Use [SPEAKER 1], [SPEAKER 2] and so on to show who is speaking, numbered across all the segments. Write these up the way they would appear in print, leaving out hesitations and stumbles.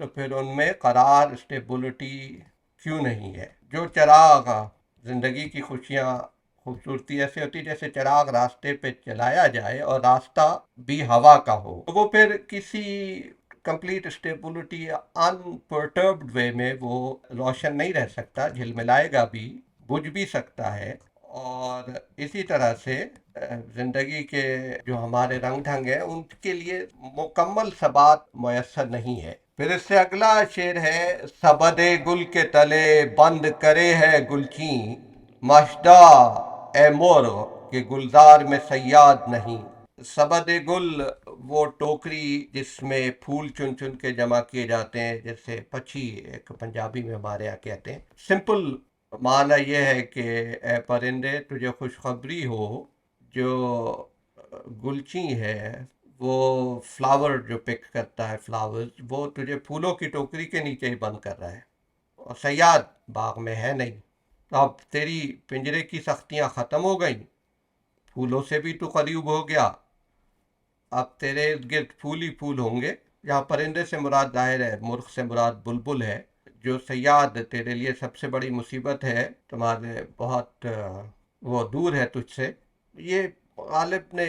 [SPEAKER 1] تو پھر ان میں قرار اسٹیبلٹی کیوں نہیں ہے؟ جو چراغ زندگی کی خوشیاں خوبصورتی ایسے ہوتی جیسے چراغ راستے پہ چلایا جائے اور راستہ بھی ہوا کا ہو، تو وہ پھر کسی کمپلیٹ اسٹیبلٹی انپرٹربڈ وے میں وہ روشن نہیں رہ سکتا، جھلملائے گا بھی، بجھ بھی سکتا ہے۔ اور اسی طرح سے زندگی کے جو ہمارے رنگ ڈھنگ ہیں ان کے لیے مکمل ثبات میسر نہیں ہے۔ پھر اس سے اگلا شعر ہے: سبد گل کے تلے بند کرے ہے گلچین، مژدہ اے مرغ کہ گلزار میں صیاد نہیں۔ سبد گل وہ ٹوکری جس میں پھول چن چن کے جمع کیے جاتے ہیں، جیسے پچھی ایک پنجابی میں ہمارے یہاں کہتے ہیں۔ سمپل معنی یہ ہے کہ اے پرندے تجھے خوشخبری ہو، جو گلچی ہے وہ فلاور جو پک کرتا ہے فلاورز، وہ تجھے پھولوں کی ٹوکری کے نیچے ہی بند کر رہا ہے اور صیاد باغ میں ہے نہیں۔ تو اب تیری پنجرے کی سختیاں ختم ہو گئیں، پھولوں سے بھی تو قریب ہو گیا، اب تیرے ارد گرد پھول ہی پھول ہوں گے۔ یہاں پرندے سے مراد ظاہر ہے مرغ سے مراد بلبل ہے۔ جو صیاد تیرے لیے سب سے بڑی مصیبت ہے، تمہارے بہت وہ دور ہے تجھ سے۔ یہ غالب نے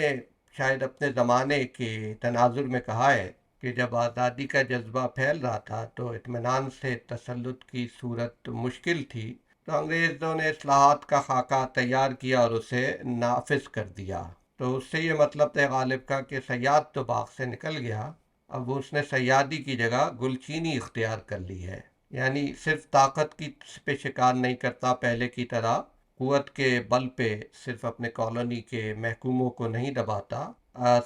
[SPEAKER 1] شاید اپنے زمانے کے تناظر میں کہا ہے کہ جب آزادی کا جذبہ پھیل رہا تھا تو اطمینان سے تسلط کی صورت مشکل تھی، تو انگریزوں نے اصلاحات کا خاکہ تیار کیا اور اسے نافذ کر دیا۔ تو اس سے یہ مطلب ہے غالب کا کہ صیاد تو باغ سے نکل گیا، اب اس نے صیادی کی جگہ گلچینی اختیار کر لی ہے، یعنی صرف طاقت کی پہ شکار نہیں کرتا پہلے کی طرح، قوت کے بل پہ صرف اپنے کالونی کے محکوموں کو نہیں دباتا،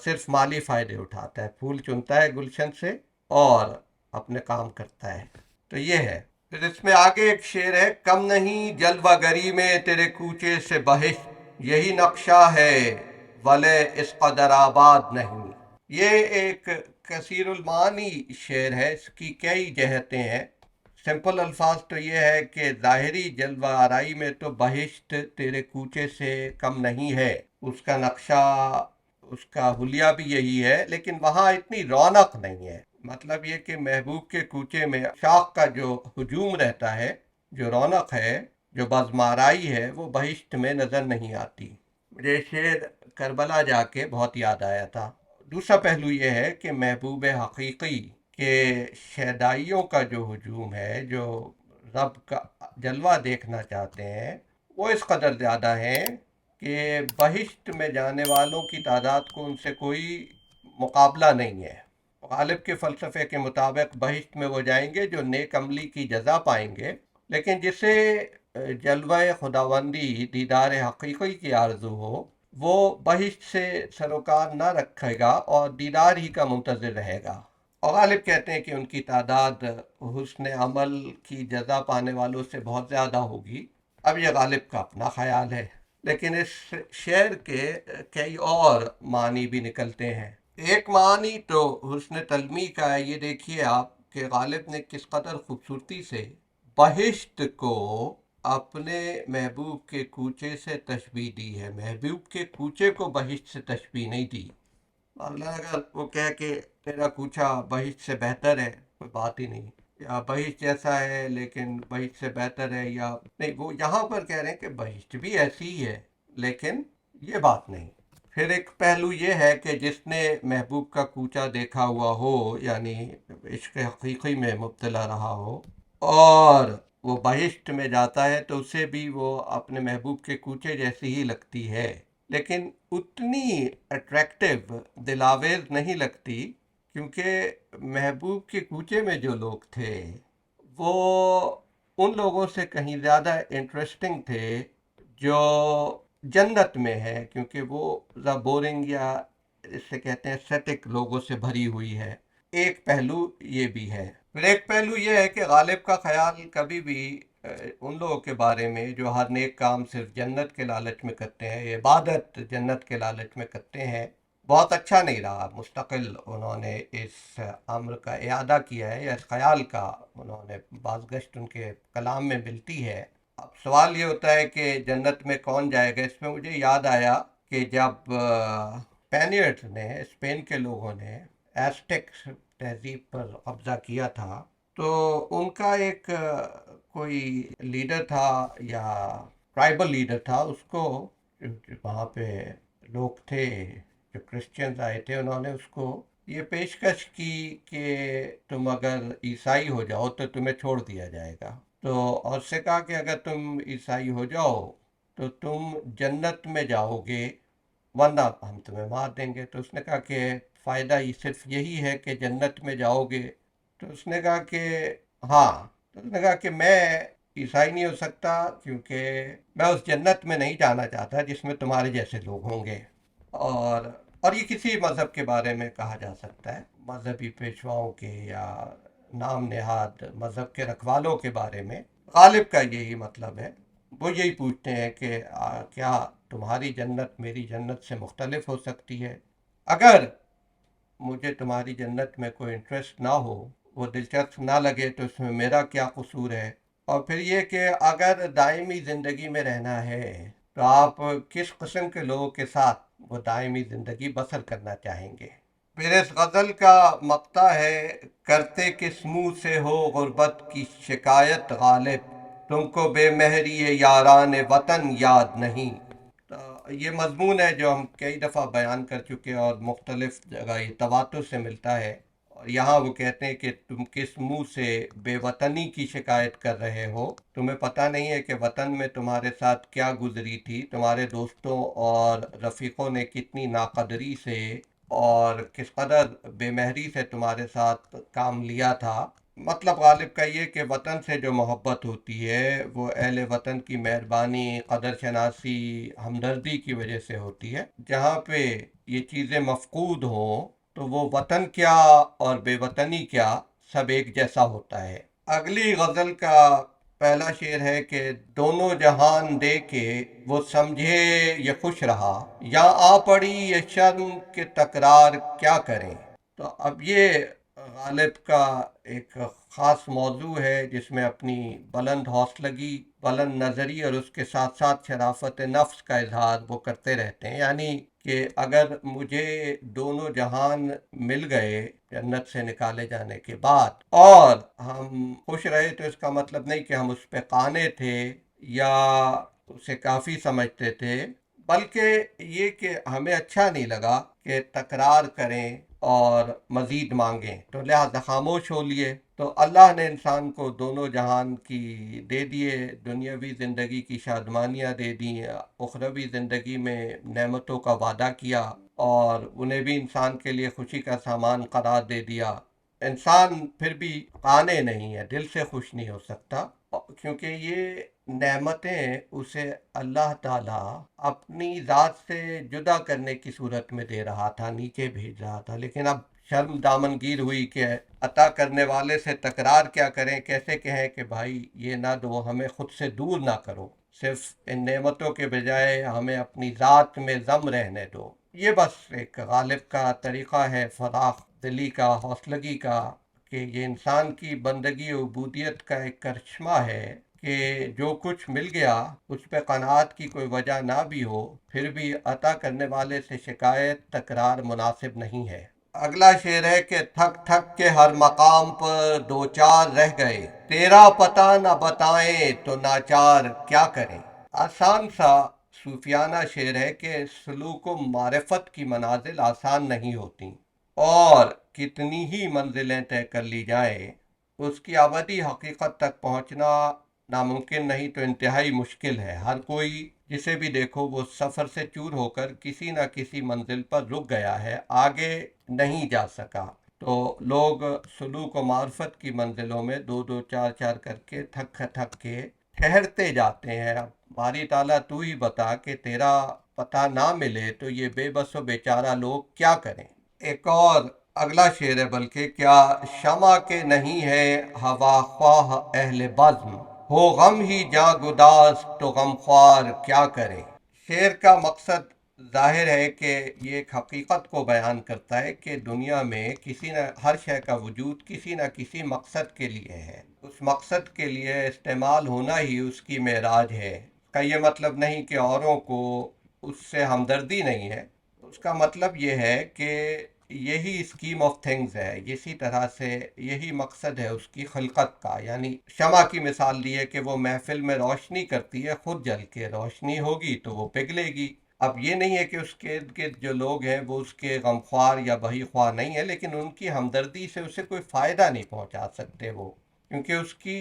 [SPEAKER 1] صرف مالی فائدے اٹھاتا ہے، پھول چنتا ہے گلشن سے اور اپنے کام کرتا ہے۔ تو یہ ہے۔ پھر اس میں آگے ایک شعر ہے: کم نہیں جلوہ گری میں تیرے کوچے سے بہشت، یہی نقشہ ہے ولے اس قدر آباد نہیں۔ یہ ایک کثیر المعانی شعر ہے، اس کی کئی جہتیں ہیں۔ سمپل الفاظ تو یہ ہے کہ ظاہری جلوہ آرائی میں تو بہشت تیرے کوچے سے کم نہیں ہے، اس کا نقشہ، اس کا حلیہ بھی یہی ہے، لیکن وہاں اتنی رونق نہیں ہے۔ مطلب یہ کہ محبوب کے کوچے میں شاخ کا جو ہجوم رہتا ہے، جو رونق ہے، جو بزم آرائی ہے، وہ بہشت میں نظر نہیں آتی۔ مجھے شعر کربلا جا کے بہت یاد آیا تھا۔ دوسرا پہلو یہ ہے کہ محبوب حقیقی کے شیدائیوں کا جو ہجوم ہے، جو رب کا جلوہ دیکھنا چاہتے ہیں، وہ اس قدر زیادہ ہیں کہ بہشت میں جانے والوں کی تعداد کو ان سے کوئی مقابلہ نہیں ہے۔ غالب کے فلسفے کے مطابق بہشت میں وہ جائیں گے جو نیک عملی کی جزا پائیں گے، لیکن جسے جلوہ خداوندی، دیدار حقیقی کی آرزو ہو، وہ بہشت سے سروکار نہ رکھے گا اور دیدار ہی کا منتظر رہے گا۔ اور غالب کہتے ہیں کہ ان کی تعداد حسن عمل کی جزا پانے والوں سے بہت زیادہ ہوگی۔ اب یہ غالب کا اپنا خیال ہے، لیکن اس شعر کے کئی اور معنی بھی نکلتے ہیں۔ ایک معنی تو حسن تلمی کا ہے، یہ دیکھیے آپ کہ غالب نے کس قدر خوبصورتی سے بہشت کو اپنے محبوب کے کوچے سے تشبیہ دی ہے، محبوب کے کوچے کو بہشت سے تشبیہ نہیں دی۔ اللہ اگر وہ کہے کہ تیرا کوچہ بہشت سے بہتر ہے، کوئی بات ہی نہیں، یا بہشت جیسا ہے لیکن بہشت سے بہتر ہے، یا نہیں، وہ یہاں پر کہہ رہے ہیں کہ بہشت بھی ایسی ہی ہے لیکن یہ بات نہیں۔ پھر ایک پہلو یہ ہے کہ جس نے محبوب کا کوچہ دیکھا ہوا ہو، یعنی عشق حقیقی میں مبتلا رہا ہو، اور وہ بہشت میں جاتا ہے تو اسے بھی وہ اپنے محبوب کے کوچے جیسی ہی لگتی ہے، لیکن اتنی اٹریکٹیو، دلاویز نہیں لگتی، کیونکہ محبوب کے کوچے میں جو لوگ تھے وہ ان لوگوں سے کہیں زیادہ انٹرسٹنگ تھے جو جنت میں ہے، کیونکہ وہ ذا بورنگ یا اس سے کہتے ہیں سیٹک لوگوں سے بھری ہوئی ہے۔ ایک پہلو یہ بھی ہے۔ پھر ایک پہلو یہ ہے کہ غالب کا خیال کبھی بھی ان لوگوں کے بارے میں جو ہر نیک کام صرف جنت کے لالچ میں کرتے ہیں، عبادت جنت کے لالچ میں کرتے ہیں، بہت اچھا نہیں رہا۔ مستقل انہوں نے اس امر کا اعادہ کیا ہے، یا اس خیال کا انہوں نے بازگشت ان کے کلام میں ملتی ہے۔ اب سوال یہ ہوتا ہے کہ جنت میں کون جائے گا؟ اس میں مجھے یاد آیا کہ جب اسپینیئرز نے، اسپین کے لوگوں نے ایسٹیک تہذیب پر قبضہ کیا تھا، تو ان کا ایک کوئی لیڈر تھا یا ٹرائبل لیڈر تھا، اس کو جو وہاں پہ لوگ تھے جو کرسچنز آئے تھے، انہوں نے اس کو یہ پیشکش کی کہ تم اگر عیسائی ہو جاؤ تو تمہیں چھوڑ دیا جائے گا۔ تو اور اس سے کہا کہ اگر تم عیسائی ہو جاؤ تو تم جنت میں جاؤ گے، ورنہ ہم تمہیں مار دیں گے۔ تو اس نے کہا کہ فائدہ ہی صرف یہی ہے کہ جنت میں جاؤ گے؟ تو اس نے کہا کہ ہاں۔ تو اس نے کہا کہ میں عیسائی نہیں ہو سکتا، کیونکہ میں اس جنت میں نہیں جانا چاہتا جس میں تمہارے جیسے لوگ ہوں گے۔ اور اور یہ کسی مذہب کے بارے میں کہا جا سکتا ہے، مذہبی پیشواؤں کے یا نام نہاد مذہب کے رکھوالوں کے بارے میں۔ غالب کا یہی مطلب ہے، وہ یہی پوچھتے ہیں کہ کیا تمہاری جنت میری جنت سے مختلف ہو سکتی ہے؟ اگر مجھے تمہاری جنت میں کوئی انٹرسٹ نہ ہو، وہ دلچسپ نہ لگے، تو اس میں میرا کیا قصور ہے؟ اور پھر یہ کہ اگر دائمی زندگی میں رہنا ہے تو آپ کس قسم کے لوگوں کے ساتھ وہ دائمی زندگی بسر کرنا چاہیں گے؟ پھر اس غزل کا مقطع ہے: کرتے کس منہ سے ہو غربت کی شکایت غالب، تم کو بے مہری یاران وطن یاد نہیں۔ تو یہ مضمون ہے جو ہم کئی دفعہ بیان کر چکے ہیں اور مختلف جگہ یہ تواتر سے ملتا ہے۔ اور یہاں وہ کہتے ہیں کہ تم کس منہ سے بے وطنی کی شکایت کر رہے ہو؟ تمہیں پتہ نہیں ہے کہ وطن میں تمہارے ساتھ کیا گزری تھی، تمہارے دوستوں اور رفیقوں نے کتنی ناقدری سے اور کس قدر بے مہری سے تمہارے ساتھ کام لیا تھا۔ مطلب غالب کا یہ کہ وطن سے جو محبت ہوتی ہے وہ اہل وطن کی مہربانی، قدر شناسی، ہمدردی کی وجہ سے ہوتی ہے۔ جہاں پہ یہ چیزیں مفقود ہوں تو وہ وطن کیا اور بے وطنی کیا، سب ایک جیسا ہوتا ہے۔ اگلی غزل کا پہلا شعر ہے کہ دونوں جہان دے کے وہ سمجھے یہ خوش رہا، یا آ پڑی یہ شرم کہ تکرار کیا کریں۔ تو اب یہ غالب کا ایک خاص موضوع ہے جس میں اپنی بلند حوصلگی، بلند نظری اور اس کے ساتھ ساتھ شرافت نفس کا اظہار وہ کرتے رہتے ہیں، یعنی کہ اگر مجھے دونوں جہان مل گئے جنت سے نکالے جانے کے بعد اور ہم خوش رہے، تو اس کا مطلب نہیں کہ ہم اس پہ قانے تھے یا اسے کافی سمجھتے تھے، بلکہ یہ کہ ہمیں اچھا نہیں لگا کہ تکرار کریں اور مزید مانگیں، تو لہذا خاموش ہو لیے۔ تو اللہ نے انسان کو دونوں جہان کی دے دیے، دنیاوی زندگی کی شادمانیاں دے دیں، اخروی زندگی میں نعمتوں کا وعدہ کیا اور انہیں بھی انسان کے لیے خوشی کا سامان قرار دے دیا۔ انسان پھر بھی قانے نہیں ہے، دل سے خوش نہیں ہو سکتا، کیونکہ یہ نعمتیں اسے اللہ تعالیٰ اپنی ذات سے جدا کرنے کی صورت میں دے رہا تھا، نیچے بھیج رہا تھا، لیکن اب شرم دامنگیر ہوئی کہ عطا کرنے والے سے تکرار کیا کریں، کیسے کہیں کہ بھائی یہ نہ دو، ہمیں خود سے دور نہ کرو، صرف ان نعمتوں کے بجائے ہمیں اپنی ذات میں ضم رہنے دو۔ یہ بس ایک غالب کا طریقہ ہے، فراخ دلی کا، حوصلگی کا، کہ یہ انسان کی بندگی و عبودیت کا ایک کرشمہ ہے کہ جو کچھ مل گیا اس پہ قناعت کی کوئی وجہ نہ بھی ہو، پھر بھی عطا کرنے والے سے شکایت، تکرار مناسب نہیں ہے۔ اگلا شعر ہے کہ تھک تھک کے ہر مقام پر دو چار رہ گئے، تیرا پتہ نہ بتائیں تو ناچار کیا کریں۔ آسان سا صوفیانہ شعر ہے کہ سلوک و معرفت کی منازل آسان نہیں ہوتی، اور کتنی ہی منزلیں طے کر لی جائیں، اس کی ابدی حقیقت تک پہنچنا ناممکن نہیں تو انتہائی مشکل ہے۔ ہر کوئی جسے بھی دیکھو وہ سفر سے چور ہو کر کسی نہ کسی منزل پر رک گیا ہے، آگے نہیں جا سکا۔ تو لوگ سلوک و معرفت کی منزلوں میں دو دو چار چار کر کے تھک تھک کے ٹھہرتے جاتے ہیں۔ اب باری تعالیٰ تو ہی بتا کہ تیرا پتہ نہ ملے تو یہ بے بس و بیچارہ لوگ کیا کریں۔ ایک اور اگلا شعر ہے، بلکہ کیا شمع کے نہیں ہے ہوا خواہ اہل بزم، ہو غم ہی جاں گداز تو غم خوار کیا کرے۔ شعر کا مقصد ظاہر ہے کہ یہ ایک حقیقت کو بیان کرتا ہے کہ دنیا میں ہر شے کا وجود کسی نہ کسی مقصد کے لیے ہے، اس مقصد کے لیے استعمال ہونا ہی اس کی معراج ہے۔ کا یہ مطلب نہیں کہ اوروں کو اس سے ہمدردی نہیں ہے، اس کا مطلب یہ ہے کہ یہی اسکیم آف تھنگز ہے، اسی طرح سے یہی مقصد ہے اس کی خلقت کا. یعنی شمع کی مثال دی ہے کہ وہ محفل میں روشنی کرتی ہے، خود جل کے روشنی ہوگی تو وہ پگھلے گی. اب یہ نہیں ہے کہ اس کے ارد گرد جو لوگ ہیں وہ اس کے غمخوار یا بہی خواہ نہیں ہے، لیکن ان کی ہمدردی سے اسے کوئی فائدہ نہیں پہنچا سکتے وہ، کیونکہ اس کی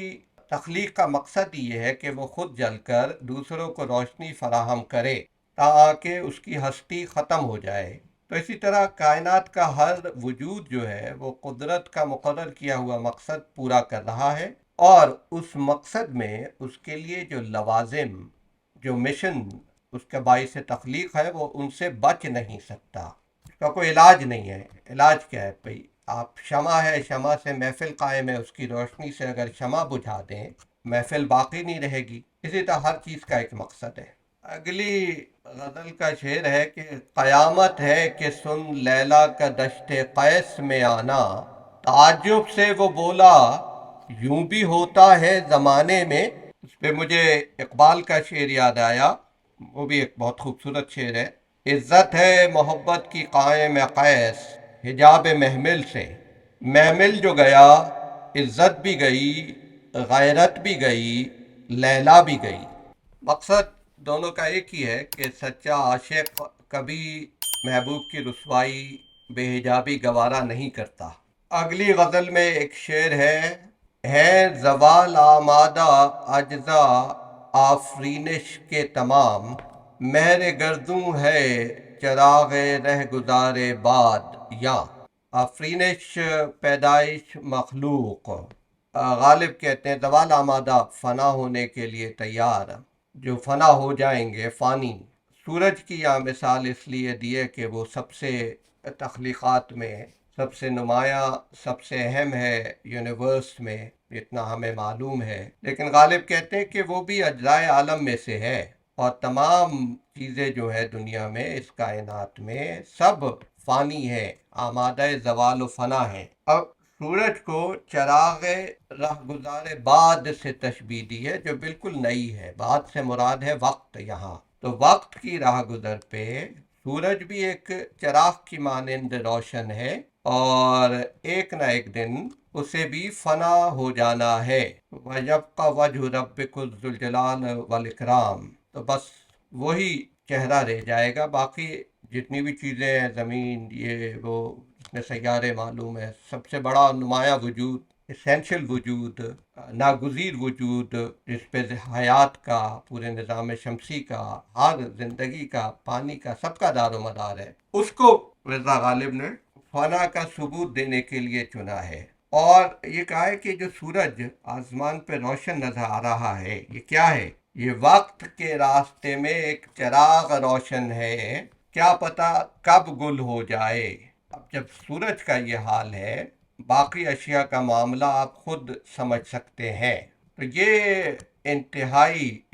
[SPEAKER 1] تخلیق کا مقصد یہ ہے کہ وہ خود جل کر دوسروں کو روشنی فراہم کرے تاکہ اس کی ہستی ختم ہو جائے. تو اسی طرح کائنات کا ہر وجود جو ہے وہ قدرت کا مقرر کیا ہوا مقصد پورا کر رہا ہے، اور اس مقصد میں اس کے لیے جو لوازم، جو مشن اس کا باعث تخلیق ہے، وہ ان سے بچ نہیں سکتا. اس کا کوئی علاج نہیں ہے. علاج کیا ہے بھائی؟ آپ شمع ہے، شمع سے محفل قائم ہے، اس کی روشنی سے اگر شمع بجھا دیں محفل باقی نہیں رہے گی. اسی طرح ہر چیز کا ایک مقصد ہے. اگلی غزل کا شعر ہے کہ قیامت ہے کہ سن لیلا کا دشت قیس میں آنا، تعجب سے وہ بولا یوں بھی ہوتا ہے زمانے میں. اس پہ مجھے اقبال کا شعر یاد آیا، وہ بھی ایک بہت خوبصورت شعر ہے. عزت ہے محبت کی قائم قیس حجاب محمل سے، محمل جو گیا عزت بھی گئی، غیرت بھی گئی، لیلا بھی گئی. مقصد دونوں کا ایک ہی ہے کہ سچا عاشق کبھی محبوب کی رسوائی بے حجابی گوارا نہیں کرتا. اگلی غزل میں ایک شعر ہے زوال آمادہ اجزا آفرینش کے تمام، مہر گردوں ہے چراغ رہ گزارے باد یا. آفرینش پیدائش مخلوق. غالب کہتے ہیں زوال آمادہ فنا ہونے کے لیے تیار، جو فنا ہو جائیں گے فانی. سورج کی یہ مثال اس لیے دی ہے کہ وہ سب سے تخلیقات میں سب سے نمایاں، سب سے اہم ہے یونیورس میں، جتنا ہمیں معلوم ہے. لیکن غالب کہتے ہیں کہ وہ بھی اجزائے عالم میں سے ہے، اور تمام چیزیں جو ہے دنیا میں، اس کائنات میں، سب فانی ہے، آمادہ زوال و فنا ہے. اب سورج کو چراغ رہ گزار بعد سے تشبیہ دی ہے، جو بالکل نئی ہے. بعد سے مراد ہے وقت. یہاں تو وقت کی راہ گزر پہ سورج بھی ایک چراغ کی مانند روشن ہے، اور ایک نہ ایک دن اسے بھی فنا ہو جانا ہے. وَيَبْقَ وَجْهُ رَبِّكَ ذُو الْجَلَالِ وَالْإِكْرَامِ. تو بس وہی چہرہ رہ جائے گا. باقی جتنی بھی چیزیں ہیں، زمین، یہ وہ جتنے سیارے معلوم ہے، سب سے بڑا نمایاں وجود، اسینشل وجود، ناگزیر وجود، جس پہ حیات کا، پورے نظام شمسی کا، ہر زندگی کا، پانی کا، سب کا دار و مدار ہے، اس کو رضا غالب نے فنا کا ثبوت دینے کے لیے چنا ہے. اور یہ کہا ہے کہ جو سورج آسمان پہ روشن نظر آ رہا ہے، یہ کیا ہے؟ یہ وقت کے راستے میں ایک چراغ روشن ہے، کیا پتا کب گل ہو جائے. اب جب سورج کا یہ حال ہے، باقی اشیاء کا معاملہ آپ خود سمجھ سکتے ہیں. تو یہ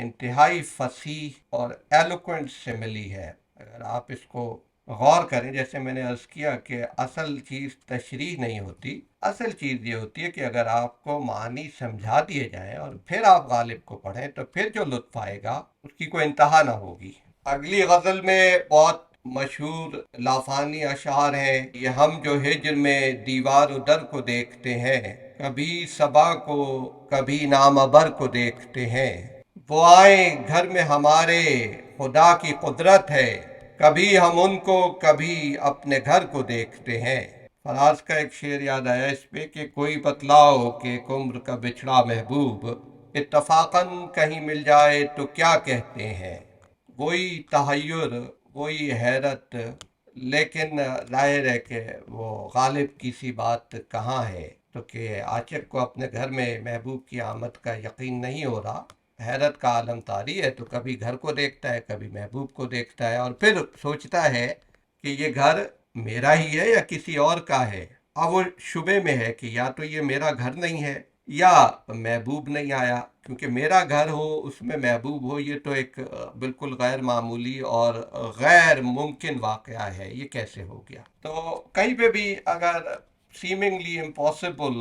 [SPEAKER 1] انتہائی فصیح اور ایلوکوینٹ سے ملی ہے. اگر آپ اس کو غور کریں، جیسے میں نے عرض کیا کہ اصل چیز تشریح نہیں ہوتی، اصل چیز یہ ہوتی ہے کہ اگر آپ کو معنی سمجھا دیے جائیں اور پھر آپ غالب کو پڑھیں تو پھر جو لطف آئے گا اس کی کوئی انتہا نہ ہوگی. اگلی غزل میں بہت مشہور لافانی اشعار ہیں. یہ ہم جو ہجر میں دیوار و در کو دیکھتے ہیں، کبھی صبا کو کبھی نامبر کو دیکھتے ہیں. وہ آئیں گھر میں ہمارے خدا کی قدرت ہے، کبھی ہم ان کو کبھی اپنے گھر کو دیکھتے ہیں. فراز کا ایک شعر یاد آیا اس پہ کہ کوئی بتلاؤ کہ ایک عمر کا بچھڑا محبوب اتفاقاً کہیں مل جائے تو کیا کہتے ہیں. وہی تحیر، وہی حیرت، لیکن ظاہر ہے کہ وہ غالب کی سی بات کہاں ہے. تو کہ عاشق کو اپنے گھر میں محبوب کی آمد کا یقین نہیں ہو رہا، حیرت کا عالم طاری ہے. تو کبھی گھر کو دیکھتا ہے، کبھی محبوب کو دیکھتا ہے، اور پھر سوچتا ہے کہ یہ گھر میرا ہی ہے یا کسی اور کا ہے. اب وہ شبے میں ہے کہ یا تو یہ میرا گھر نہیں ہے یا محبوب نہیں آیا. کیونکہ میرا گھر ہو، اس میں محبوب ہو، یہ تو ایک بالکل غیر معمولی اور غیر ممکن واقعہ ہے. یہ کیسے ہو گیا؟ تو کہیں پہ بھی اگر سیمنگلی امپاسبل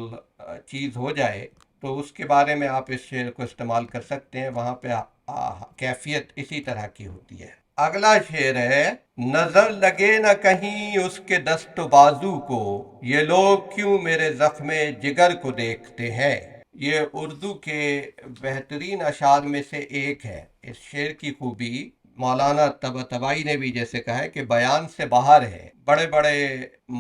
[SPEAKER 1] چیز ہو جائے تو اس کے بارے میں آپ اس شعر کو استعمال کر سکتے ہیں. وہاں پہ کیفیت اسی طرح کی ہوتی ہے. اگلا شعر ہے، نظر لگے نہ کہیں اس کے دست و بازو کو، یہ لوگ کیوں میرے زخم جگر کو دیکھتے ہیں۔ یہ اردو کے بہترین اشعار میں سے ایک ہے۔ اس شعر کی خوبی مولانا طباطبائی نے بھی جیسے کہا ہے کہ بیان سے باہر ہے۔ بڑے بڑے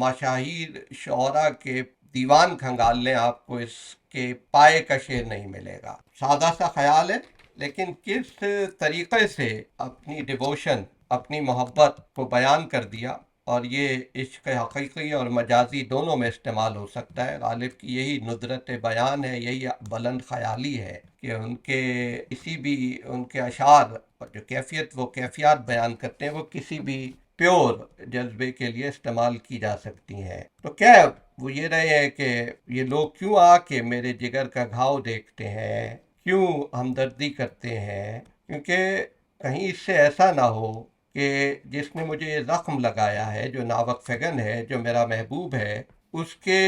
[SPEAKER 1] مشاہیر شعراء کے دیوان کھنگال لیں، آپ کو اس کے پائے کا شعر نہیں ملے گا۔ سادہ سا خیال ہے، لیکن کس طریقے سے اپنی ڈیووشن، اپنی محبت کو بیان کر دیا، اور یہ عشق حقیقی اور مجازی دونوں میں استعمال ہو سکتا ہے۔ غالب کی یہی ندرت بیان ہے، یہی بلند خیالی ہے کہ ان کے کسی بھی ان کے اشعار اور جو کیفیت وہ کیفیات بیان کرتے ہیں وہ کسی بھی پیور جذبے کے لیے استعمال کی جا سکتی ہیں۔ تو کیا وہ یہ رہے ہیں کہ یہ لوگ کیوں آ کے میرے جگر کا گھاؤ دیکھتے ہیں، کیوں ہمدردی کرتے ہیں، کیونکہ کہیں اس سے ایسا نہ ہو کہ جس نے مجھے یہ زخم لگایا ہے، جو ناوک فگن ہے، جو میرا محبوب ہے، اس کے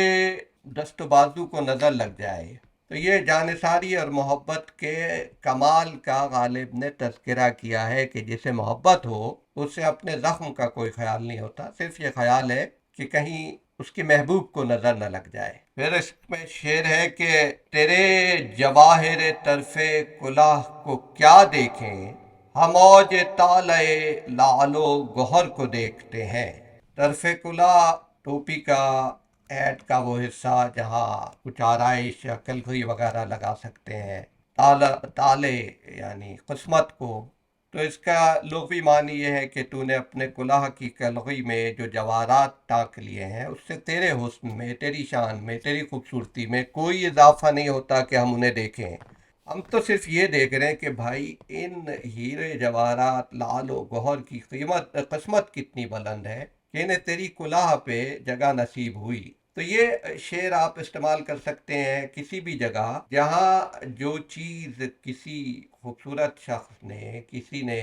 [SPEAKER 1] دست و بازو کو نظر لگ جائے۔ تو یہ جانثاری اور محبت کے کمال کا غالب نے تذکرہ کیا ہے کہ جسے محبت ہو اس سے اپنے زخم کا کوئی خیال نہیں ہوتا، صرف یہ خیال ہے کہ کہیں اس کے محبوب کو نظر نہ لگ جائے۔ پھر اس میں شعر ہے کہ تیرے جواہر طرف کلہ کو کیا دیکھیں، ہم اوج طالع لعل و گوہر کو دیکھتے ہیں۔ طرف کلہ ٹوپی کا ہیڈ کا وہ حصہ جہاں کچھ آرائش یا کلگی وغیرہ لگا سکتے ہیں، تالے یعنی قسمت کو، تو اس کا لغوی معنی یہ ہے کہ تو نے اپنے کلہ کی کلگی میں جو جواہرات ٹانک لیے ہیں اس سے تیرے حسن میں، تیری شان میں، تیری خوبصورتی میں کوئی اضافہ نہیں ہوتا کہ ہم انہیں دیکھیں۔ ہم تو صرف یہ دیکھ رہے ہیں کہ بھائی ان ہیرے جواہرات لعل و گوہر کی قسمت کتنی بلند ہے کہ انہیں تیری کلہ پہ جگہ نصیب ہوئی۔ تو یہ شعر آپ استعمال کر سکتے ہیں کسی بھی جگہ جہاں جو چیز کسی خوبصورت شخص نے، کسی نے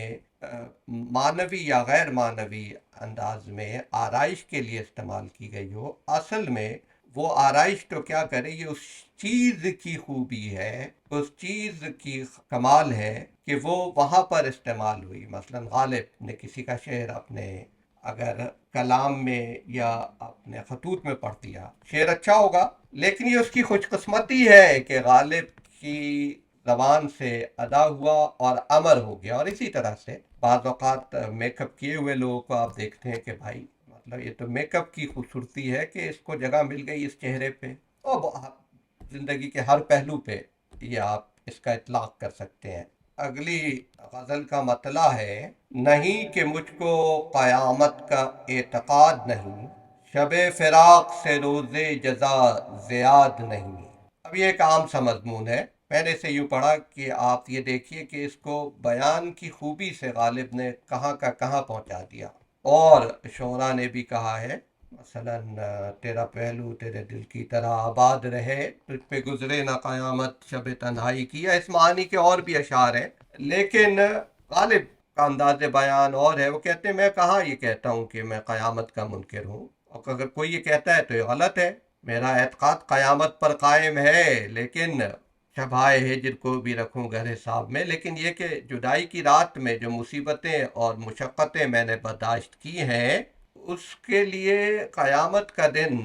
[SPEAKER 1] معنوی یا غیر معنوی انداز میں آرائش کے لیے استعمال کی گئی ہو، اصل میں وہ آرائش تو کیا کرے، یہ اس چیز کی خوبی ہے، اس چیز کی کمال ہے کہ وہ وہاں پر استعمال ہوئی۔ مثلا غالب نے کسی کا شعر اپنے اگر کلام میں یا اپنے خطوط میں پڑھ دیا، شعر اچھا ہوگا، لیکن یہ اس کی خوش قسمتی ہے کہ غالب کی زبان سے ادا ہوا اور امر ہو گیا۔ اور اسی طرح سے بعض اوقات میک اپ کیے ہوئے لوگوں کو آپ دیکھتے ہیں کہ بھائی مطلب یہ تو میک اپ کی خوبصورتی ہے کہ اس کو جگہ مل گئی اس چہرے پہ، اور زندگی کے ہر پہلو پہ یہ آپ اس کا اطلاق کر سکتے ہیں۔ اگلی غزل کا مطلع ہے، نہیں کہ مجھ کو قیامت کا اعتقاد نہیں، شب فراق سے روز جزا زیاد نہیں۔ اب یہ ایک عام سا مضمون ہے، میں نے اسے یوں پڑھا کہ آپ یہ دیکھیے کہ اس کو بیان کی خوبی سے غالب نے کہاں کا کہاں پہنچا دیا۔ اور شعراء نے بھی کہا ہے، مثلا تیرا پہلو تیرے دل کی طرح آباد رہے، تجھ پہ گزرے نہ قیامت شب تنہائی کی، اس معنی کے اور بھی اشعار ہیں، لیکن غالب کا انداز بیان اور ہے۔ وہ کہتے ہیں میں کہاں یہ کہتا ہوں کہ میں قیامت کا منکر ہوں، اور اگر کوئی یہ کہتا ہے تو یہ غلط ہے۔ میرا اعتقاد قیامت پر قائم ہے، لیکن شبائے ہجر کو بھی رکھوں گھر حساب میں، لیکن یہ کہ جدائی کی رات میں جو مصیبتیں اور مشقتیں میں نے برداشت کی ہیں، اس کے لیے قیامت کا دن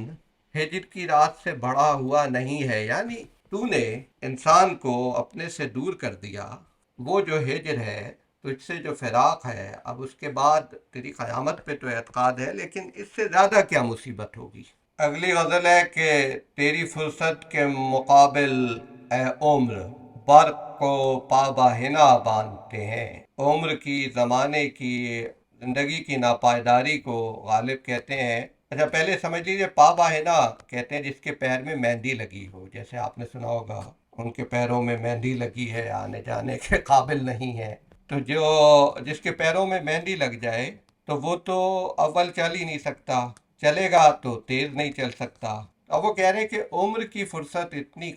[SPEAKER 1] ہجر کی رات سے بڑا ہوا نہیں ہے۔ یعنی تو نے انسان کو اپنے سے دور کر دیا، وہ جو ہجر ہے، تجھ سے جو فراق ہے، اب اس کے بعد تیری قیامت پہ تو اعتقاد ہے، لیکن اس سے زیادہ کیا مصیبت ہوگی۔ اگلی غزل ہے کہ تیری فرصت کے مقابل اے عمر، برق کو پابہ ہنا باندھتے ہیں۔ عمر کی، زمانے کی، زندگی کی ناپائیداری کو غالب کہتے ہیں، اچھا پہلے سمجھ لیجیے پابہ ہنا کہتے ہیں جس کے پیر میں مہندی لگی ہو، جیسے آپ نے سنا ہوگا ان کے پیروں میں مہندی لگی ہے، آنے جانے کے قابل نہیں ہے۔ تو جس کے پیروں میں مہندی لگ جائے تو وہ تو اول چل ہی نہیں سکتا، چلے گا تو تیز نہیں چل سکتا۔ اب وہ کہہ رہے ہیں کہ عمر کی فرصت اتنی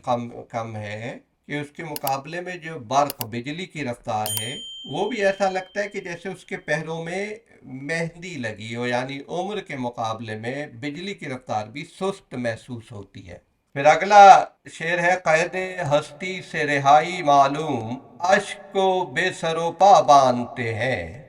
[SPEAKER 1] کم ہے کہ اس کے مقابلے میں جو برق بجلی کی رفتار ہے وہ بھی ایسا لگتا ہے کہ جیسے اس کے پیروں میں مہندی لگی ہو، یعنی عمر کے مقابلے میں بجلی کی رفتار بھی سست محسوس ہوتی ہے۔ پھر اگلا شعر ہے، قید ہستی سے رہائی معلوم، اشک کو بے سر و پا باندھتے ہیں۔